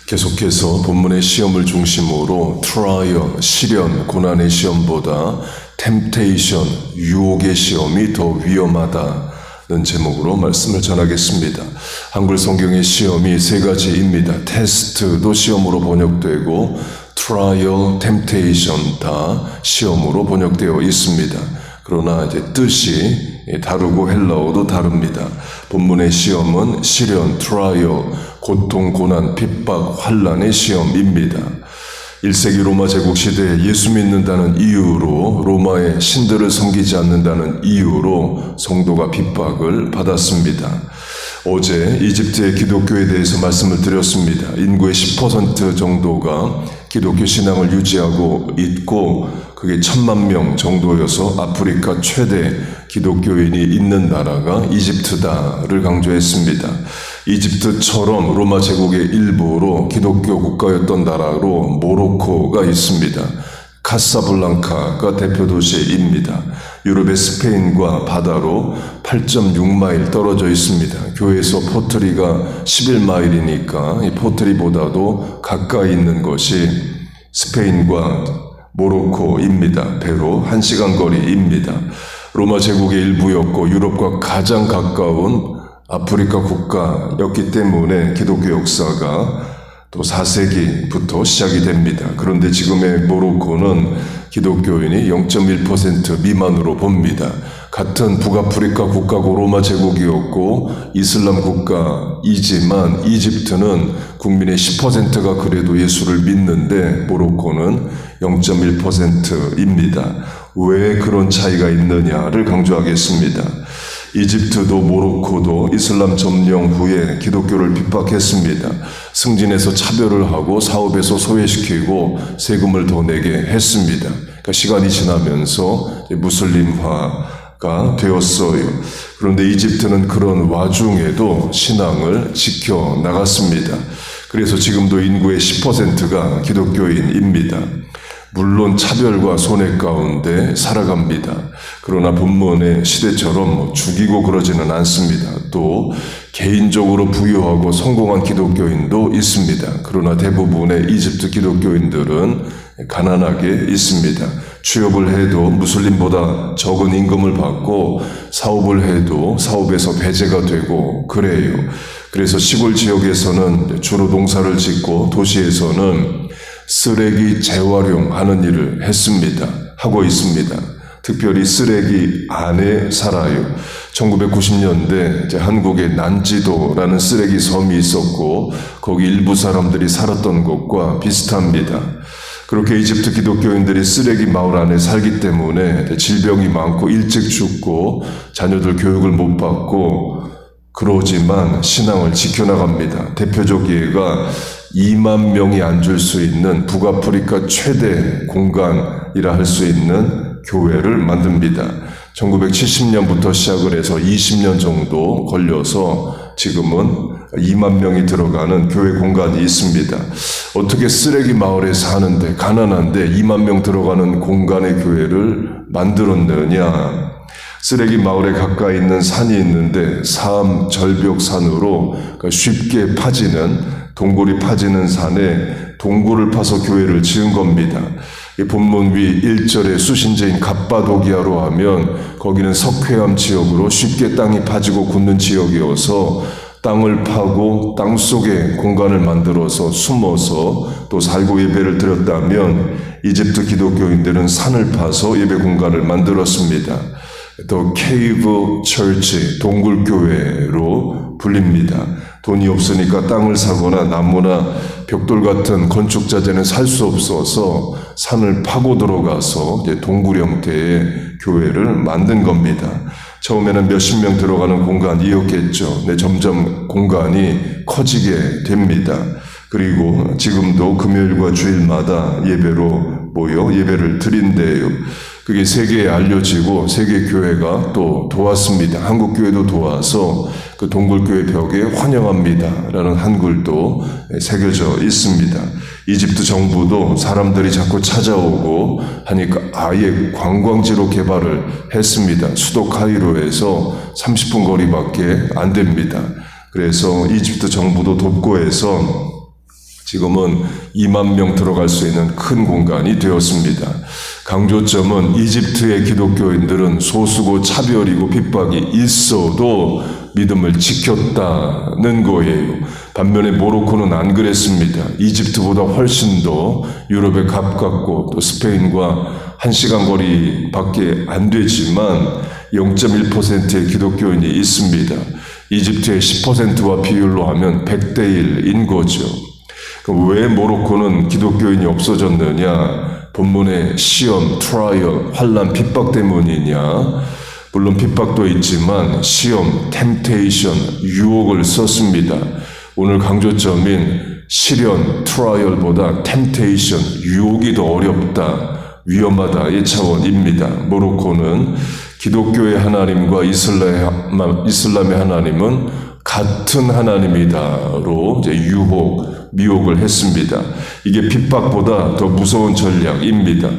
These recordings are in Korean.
계속해서 본문의 시험을 중심으로 트라이얼, 시련, 고난의 시험보다 템테이션, 유혹의 시험이 더 위험하다는 제목으로 말씀을 전하겠습니다. 한글 성경의 시험이 세 가지입니다. 테스트도 시험으로 번역되고 트라이얼, 템테이션 다 시험으로 번역되어 있습니다. 그러나 이제 뜻이 다르고 헬라어도 다릅니다. 본문의 시험은 시련, 트라이얼, 고통, 고난, 핍박, 환난의 시험입니다. 1세기 로마 제국 시대에 예수 믿는다는 이유로 로마의 신들을 섬기지 않는다는 이유로 성도가 핍박을 받았습니다. 어제 이집트의 기독교에 대해서 말씀을 드렸습니다. 인구의 10% 정도가 기독교 신앙을 유지하고 있고 그게 1000만 명 정도여서 아프리카 최대 기독교인이 있는 나라가 이집트다를 강조했습니다. 이집트처럼 로마 제국의 일부로 기독교 국가였던 나라로 모로코가 있습니다. 카사블랑카가 대표 도시입니다. 유럽의 스페인과 바다로 8.6마일 떨어져 있습니다. 교회에서 포트리가 11마일이니까 이 포트리보다도 가까이 있는 것이 스페인과 모로코입니다. 배로 1시간 거리입니다. 로마 제국의 일부였고 유럽과 가장 가까운 아프리카 국가였기 때문에 기독교 역사가 또 4세기부터 시작이 됩니다. 그런데 지금의 모로코는 기독교인이 0.1% 미만으로 봅니다. 같은 북아프리카 국가고 로마 제국이었고 이슬람 국가이지만 이집트는 국민의 10%가 그래도 예수를 믿는데 모로코는 0.1%입니다. 왜 그런 차이가 있느냐를 강조하겠습니다. 이집트도 모로코도 이슬람 점령 후에 기독교를 핍박했습니다. 승진해서 차별을 하고 사업에서 소외시키고 세금을 더 내게 했습니다. 그러니까 시간이 지나면서 무슬림화가 되었어요. 그런데 이집트는 그런 와중에도 신앙을 지켜나갔습니다. 그래서 지금도 인구의 10%가 기독교인입니다. 물론 차별과 손해 가운데 살아갑니다. 그러나 본문의 시대처럼 죽이고 그러지는 않습니다. 또 개인적으로 부유하고 성공한 기독교인도 있습니다. 그러나 대부분의 이집트 기독교인들은 가난하게 있습니다. 취업을 해도 무슬림보다 적은 임금을 받고 사업을 해도 사업에서 배제가 되고 그래요. 그래서 시골 지역에서는 주로 농사를 짓고 도시에서는 쓰레기 재활용하는 일을 하고 있습니다. 특별히 쓰레기 안에 살아요. 1990년대 한국의 난지도라는 쓰레기 섬이 있었고 거기 일부 사람들이 살았던 것과 비슷합니다. 그렇게 이집트 기독교인들이 쓰레기 마을 안에 살기 때문에 질병이 많고 일찍 죽고 자녀들 교육을 못 받고 그러지만 신앙을 지켜나갑니다. 대표적 예가 2만 명이 앉을 수 있는 북아프리카 최대 공간이라 할 수 있는 교회를 만듭니다. 1970년부터 시작을 해서 20년 정도 걸려서 지금은 2만 명이 들어가는 교회 공간이 있습니다. 어떻게 쓰레기 마을에 사는데 가난한데 2만 명 들어가는 공간의 교회를 만들었느냐? 쓰레기 마을에 가까이 있는 산이 있는데 절벽산으로 쉽게 파지는 동굴이 파지는 산에 동굴을 파서 교회를 지은 겁니다. 이 본문 위 1절의 수신제인 갑바도기아로 하면 거기는 석회암 지역으로 쉽게 땅이 파지고 굳는 지역이어서 땅을 파고 땅속에 공간을 만들어서 숨어서 또 살고 예배를 드렸다면 이집트 기독교인들은 산을 파서 예배 공간을 만들었습니다. 또 케이브 철치, 동굴교회로 불립니다. 돈이 없으니까 땅을 사거나 나무나 벽돌 같은 건축 자재는 살 수 없어서 산을 파고 들어가서 동굴 형태의 교회를 만든 겁니다. 처음에는 몇십 명 들어가는 공간이었겠죠. 점점 공간이 커지게 됩니다. 그리고 지금도 금요일과 주일마다 예배로 모여 예배를 드린대요. 그게 세계에 알려지고 세계 교회가 또 도왔습니다. 한국 교회도 도와서 그 동굴교회 벽에 환영합니다 라는 한글도 새겨져 있습니다. 이집트 정부도 사람들이 자꾸 찾아오고 하니까 아예 관광지로 개발을 했습니다. 수도 카이로에서 30분 거리밖에 안 됩니다. 그래서 이집트 정부도 돕고 해서 지금은 2만 명 들어갈 수 있는 큰 공간이 되었습니다. 강조점은 이집트의 기독교인들은 소수고 차별이고 핍박이 있어도 믿음을 지켰다는 거예요. 반면에 모로코는 안 그랬습니다. 이집트보다 훨씬 더 유럽에 가깝고 또 스페인과 1시간 거리밖에 안 되지만 0.1%의 기독교인이 있습니다. 이집트의 10%와 비율로 하면 100대 1인 거죠. 왜 모로코는 기독교인이 없어졌느냐? 본문의 시험, 트라이얼, 환난, 핍박 때문이냐? 물론 핍박도 있지만 시험, 템테이션, 유혹을 썼습니다. 오늘 강조점인 시련, 트라이얼보다 템테이션, 유혹이 더 어렵다, 위험하다의 차원입니다. 모로코는 기독교의 하나님과 이슬람의 하나님은 같은 하나님이다로 유혹, 미혹을 했습니다. 이게 핍박보다 더 무서운 전략입니다.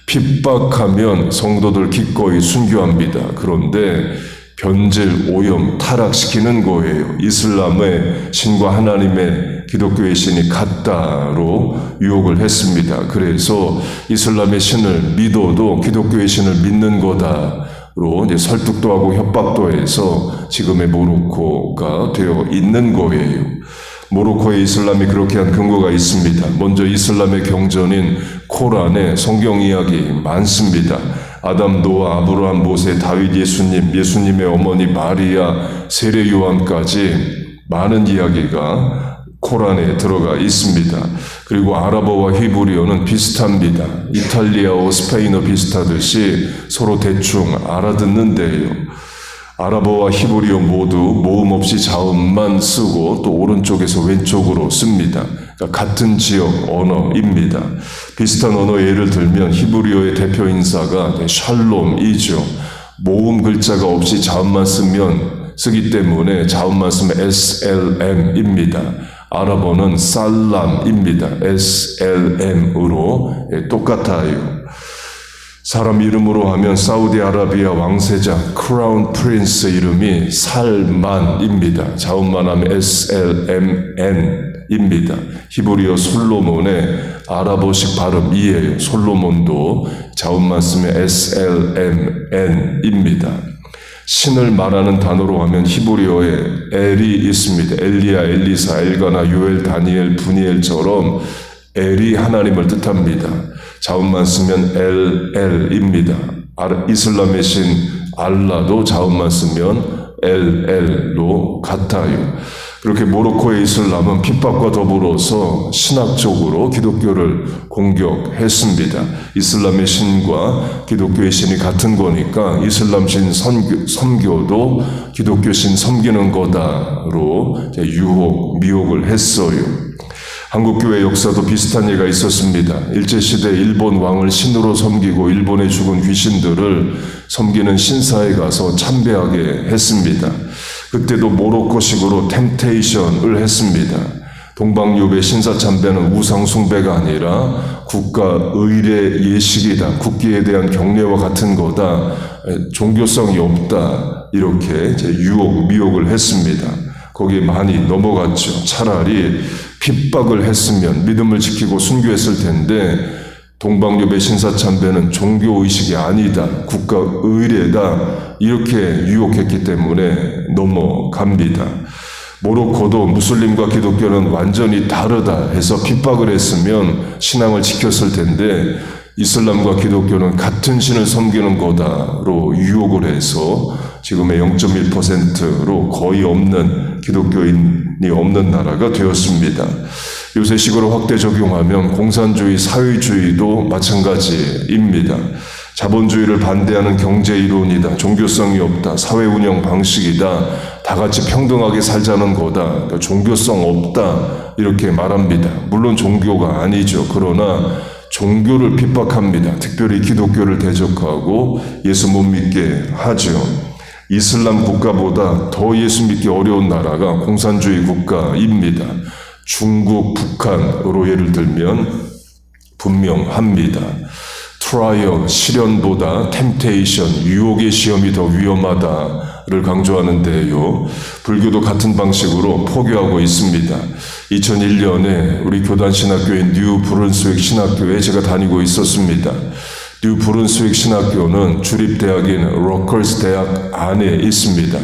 핍박하면 성도들 기꺼이 순교합니다. 그런데 변질, 오염, 타락시키는 거예요. 이슬람의 신과 하나님의 기독교의 신이 같다로 유혹을 했습니다. 그래서 이슬람의 신을 믿어도 기독교의 신을 믿는 거다로 설득도 하고 협박도 해서 지금의 모로코가 되어 있는 거예요. 모로코의 이슬람이 그렇게 한 근거가 있습니다. 먼저 이슬람의 경전인 코란에 성경 이야기 많습니다. 아담, 노아, 아브라함, 모세, 다윗, 예수님, 예수님의 어머니 마리아, 세례 요한까지 많은 이야기가 코란에 들어가 있습니다. 그리고 아랍어와 히브리어는 비슷합니다. 이탈리아어, 스페인어 비슷하듯이 서로 대충 알아듣는데요. 아랍어와 히브리어 모두 모음 없이 자음만 쓰고 또 오른쪽에서 왼쪽으로 씁니다. 그러니까 같은 지역 언어입니다. 비슷한 언어 예를 들면 히브리어의 대표 인사가 샬롬이죠. 모음 글자가 없이 자음만 쓰기 때문에 자음만 쓰면 SLM입니다. 아랍어는 살람입니다. SLM으로 똑같아요. 사람 이름으로 하면 사우디아라비아 왕세자 크라운 프린스 이름이 살만입니다. 자음만 하면 SLMN입니다. 히브리어 솔로몬의 아랍어식 발음이에요. 솔로몬도 자음만 쓰면 SLMN입니다. 신을 말하는 단어로 하면 히브리어에 엘이 있습니다. 엘리야, 엘리사, 엘가나, 요엘, 다니엘, 브니엘처럼 엘이 하나님을 뜻합니다. 자음만 쓰면 엘입니다. 이슬람의 신 알라도 자음만 쓰면 엘로 같아요. 그렇게 모로코의 이슬람은 핍박과 더불어서 신학적으로 기독교를 공격했습니다. 이슬람의 신과 기독교의 신이 같은 거니까 이슬람 신 섬겨도 기독교 신 섬기는 거다로 유혹, 미혹을 했어요. 한국교회 역사도 비슷한 예가 있었습니다. 일제시대 일본 왕을 신으로 섬기고 일본에 죽은 귀신들을 섬기는 신사에 가서 참배하게 했습니다. 그때도 모로코식으로 템테이션을 했습니다. 동방유배 신사참배는 우상숭배가 아니라 국가 의례 예식이다. 국기에 대한 경례와 같은 거다. 종교성이 없다. 이렇게 유혹, 미혹을 했습니다. 거기에 많이 넘어갔죠. 차라리 핍박을 했으면 믿음을 지키고 순교했을 텐데 동방유배 신사참배는 종교의식이 아니다. 국가 의례다. 이렇게 유혹했기 때문에 넘어갑니다. 모로코도 무슬림과 기독교는 완전히 다르다 해서 핍박을 했으면 신앙을 지켰을 텐데 이슬람과 기독교는 같은 신을 섬기는 거다로 유혹을 해서 지금의 0.1%로 거의 없는 기독교인이 없는 나라가 되었습니다. 요새식으로 확대 적용하면 공산주의, 사회주의도 마찬가지입니다. 자본주의를 반대하는 경제 이론이다. 종교성이 없다. 사회 운영 방식이다. 다 같이 평등하게 살자는 거다. 그러니까 종교성 없다. 이렇게 말합니다. 물론 종교가 아니죠. 그러나 종교를 핍박합니다. 특별히 기독교를 대적하고 예수 못 믿게 하죠. 이슬람 국가보다 더 예수 믿기 어려운 나라가 공산주의 국가입니다. 중국, 북한으로 예를 들면 분명합니다. 트라이얼, 시련보다 템테이션, 유혹의 시험이 더 위험하다를 강조하는데요. 불교도 같은 방식으로 포교하고 있습니다. 2001년에 우리 교단 신학교인 뉴 브룬스윅 신학교에 제가 다니고 있었습니다. 뉴 브룬스윅 신학교는 주립대학인 로커스 대학 안에 있습니다.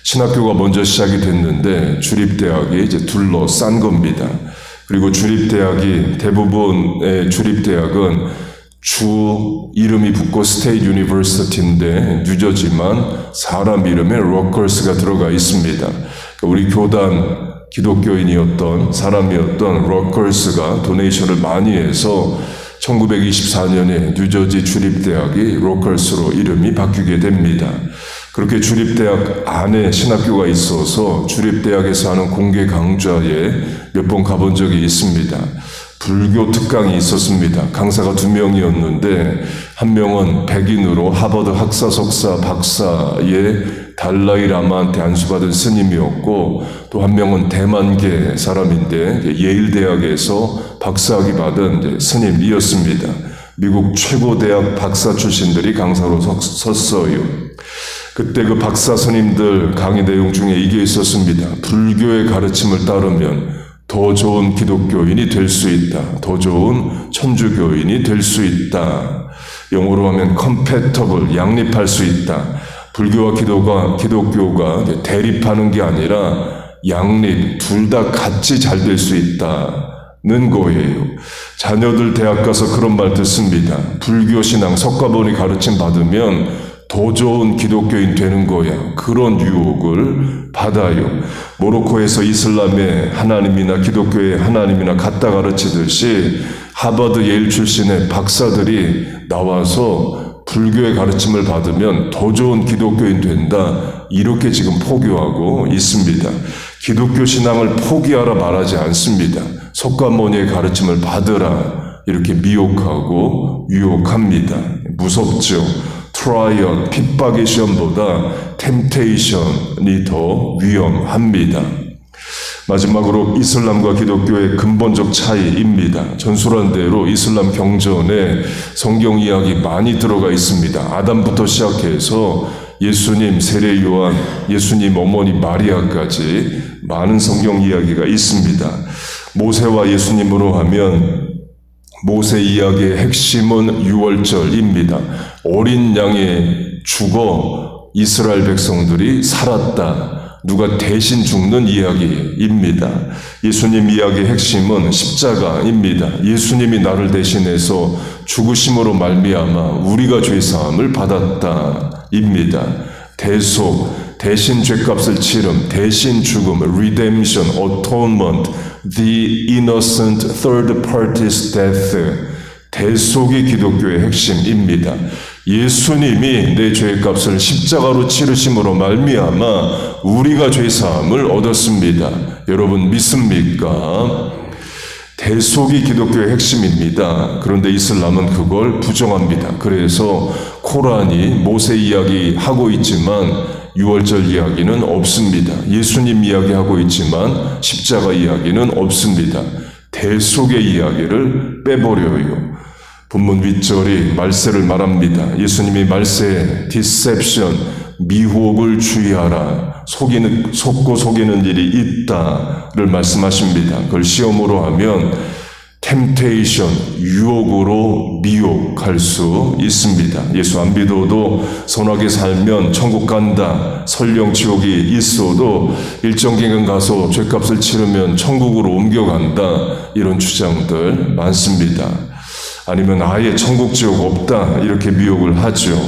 신학교가 먼저 시작이 됐는데 주립대학이 이제 둘러싼 겁니다. 그리고 주립대학이 대부분의 주립대학은 주 이름이 붙고 스테이트 유니버시티인데 뉴저지만 사람 이름에 로커스가 들어가 있습니다. 우리 교단 기독교인이었던 사람이었던 로커스가 도네이션을 많이 해서 1924년에 뉴저지 주립대학이 로커스로 이름이 바뀌게 됩니다. 그렇게 주립대학 안에 신학교가 있어서 주립대학에서 하는 공개 강좌에 몇 번 가본 적이 있습니다. 불교 특강이 있었습니다. 강사가 2명이었는데 한 명은 백인으로 하버드 학사, 석사, 박사의 달라이 라마한테 안수받은 스님이었고 또 한 명은 대만계 사람인데 예일 대학에서 박사학위 받은 스님이었습니다. 미국 최고 대학 박사 출신들이 강사로 섰어요. 그때 그 박사 스님들 강의 내용 중에 이게 있었습니다. 불교의 가르침을 따르면 더 좋은 기독교인이 될 수 있다. 더 좋은 천주교인이 될 수 있다. 영어로 하면 compatible, 양립할 수 있다. 불교와 기독교가 대립하는 게 아니라 양립, 둘 다 같이 잘 될 수 있다는 거예요. 자녀들 대학 가서 그런 말 듣습니다. 불교 신앙, 석가모니 가르침 받으면 더 좋은 기독교인 되는 거야. 그런 유혹을 받아요. 모로코에서 이슬람의 하나님이나 기독교의 하나님이나 갖다 가르치듯이 하버드 예일 출신의 박사들이 나와서 불교의 가르침을 받으면 더 좋은 기독교인 된다. 이렇게 지금 포교하고 있습니다. 기독교 신앙을 포기하라 말하지 않습니다. 석가모니의 가르침을 받으라. 이렇게 미혹하고 유혹합니다. 무섭죠. 트라이얼, 핍박의 시험보다 템테이션이 더 위험합니다. 마지막으로 이슬람과 기독교의 근본적 차이입니다. 전술한 대로 이슬람 경전에 성경 이야기 많이 들어가 있습니다. 아담부터 시작해서 예수님, 세례 요한, 예수님 어머니 마리아까지 많은 성경 이야기가 있습니다. 모세와 예수님으로 하면 모세 이야기의 핵심은 유월절입니다. 어린 양이 죽어 이스라엘 백성들이 살았다. 누가 대신 죽는 이야기입니다. 예수님 이야기의 핵심은 십자가입니다. 예수님이 나를 대신해서 죽으심으로 말미암아 우리가 죄사함을 받았다입니다. 대속, 대신 죄값을 치름, 대신 죽음, redemption, atonement, the innocent third party's death, 대속이 기독교의 핵심입니다. 예수님이 내 죄값을 십자가로 치르심으로 말미암아 우리가 죄사함을 얻었습니다. 여러분 믿습니까? 대속이 기독교의 핵심입니다. 그런데 이슬람은 그걸 부정합니다. 그래서 코란이 모세 이야기 하고 있지만 유월절 이야기는 없습니다. 예수님 이야기하고 있지만 십자가 이야기는 없습니다. 대속의 이야기를 빼버려요. 본문 윗절이 말세를 말합니다. 예수님이 말세, 디셉션, 미혹을 주의하라. 속고 속이는 일이 있다를 말씀하십니다. 그걸 시험으로 하면 템테이션, 유혹으로 미혹할 수 있습니다. 예수 안 믿어도 선하게 살면 천국 간다. 설령 지옥이 있어도 일정 기간 가서 죄값을 치르면 천국으로 옮겨간다. 이런 주장들 많습니다. 아니면 아예 천국 지옥 없다. 이렇게 미혹을 하죠.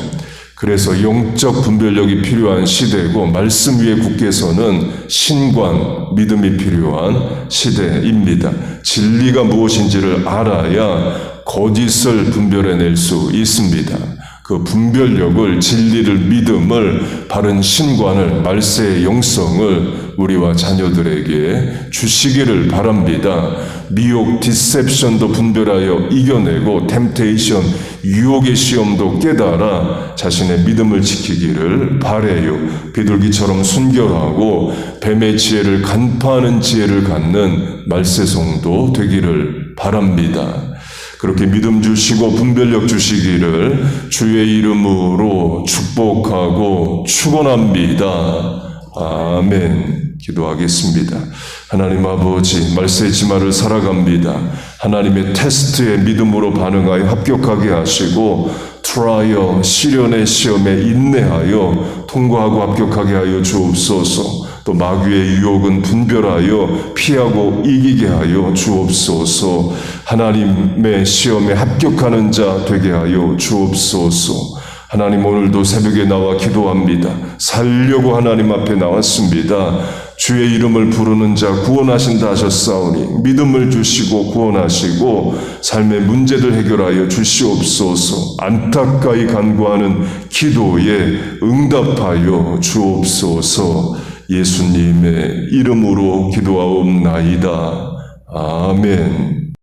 그래서 영적 분별력이 필요한 시대고 말씀 위에 굳게 서는 신관, 믿음이 필요한 시대입니다. 진리가 무엇인지를 알아야 거짓을 분별해낼 수 있습니다. 그 분별력을, 진리를, 믿음을, 바른 신관을, 말세의 영성을 우리와 자녀들에게 주시기를 바랍니다. 미혹, 디셉션도 분별하여 이겨내고 템테이션, 유혹의 시험도 깨달아 자신의 믿음을 지키기를 바라요. 비둘기처럼 순결하고 뱀의 지혜를 간파하는 지혜를 갖는 말세성도 되기를 바랍니다. 그렇게 믿음 주시고 분별력 주시기를 주의 이름으로 축복하고 축원합니다. 아멘. 기도하겠습니다. 하나님 아버지, 말세의 지마를 살아갑니다. 하나님의 테스트에 믿음으로 반응하여 합격하게 하시고 트라이어, 시련의 시험에 인내하여 통과하고 합격하게 하여 주옵소서. 또 마귀의 유혹은 분별하여 피하고 이기게 하여 주옵소서. 하나님의 시험에 합격하는 자 되게 하여 주옵소서. 하나님, 오늘도 새벽에 나와 기도합니다. 살려고 하나님 앞에 나왔습니다. 주의 이름을 부르는 자 구원하신다 하셨사오니 믿음을 주시고 구원하시고 삶의 문제들 해결하여 주시옵소서. 안타까이 간구하는 기도에 응답하여 주옵소서. 예수님의 이름으로 기도하옵나이다. 아멘.